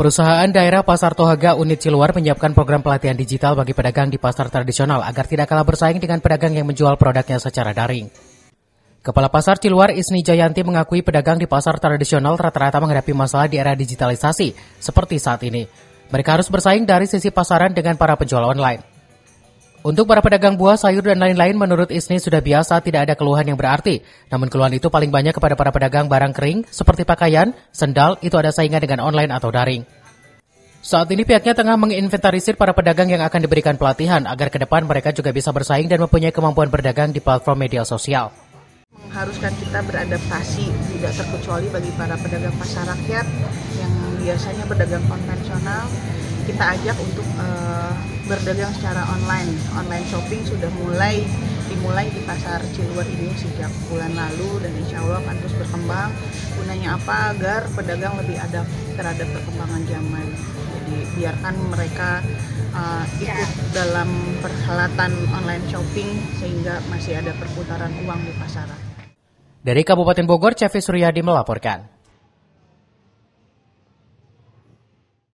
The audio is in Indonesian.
Perusahaan daerah Pasar Tohaga Unit Ciluar menyiapkan program pelatihan digital bagi pedagang di pasar tradisional agar tidak kalah bersaing dengan pedagang yang menjual produknya secara daring. Kepala Pasar Ciluar Isni Jayanti mengakui pedagang di pasar tradisional rata-rata menghadapi masalah di era digitalisasi seperti saat ini. Mereka harus bersaing dari sisi pasaran dengan para penjual online. Untuk para pedagang buah, sayur, dan lain-lain, menurut Isni sudah biasa, tidak ada keluhan yang berarti. Namun keluhan itu paling banyak kepada para pedagang barang kering, seperti pakaian, sendal, itu ada saingan dengan online atau daring. Saat ini pihaknya tengah menginventarisir para pedagang yang akan diberikan pelatihan, agar ke depan mereka juga bisa bersaing dan mempunyai kemampuan berdagang di platform media sosial. Mengharuskan kita beradaptasi, tidak terkecuali bagi para pedagang pasar rakyat yang biasanya berdagang konvensional. Kita ajak untuk berdagang secara online. Online shopping sudah dimulai di pasar Ciluar ini sejak bulan lalu dan insya Allah akan terus berkembang. Gunanya apa? Agar pedagang lebih terhadap perkembangan zaman. Jadi biarkan mereka ikut dalam perhelatan online shopping sehingga masih ada perputaran uang di pasaran. Dari Kabupaten Bogor, Cevi Suryadi melaporkan.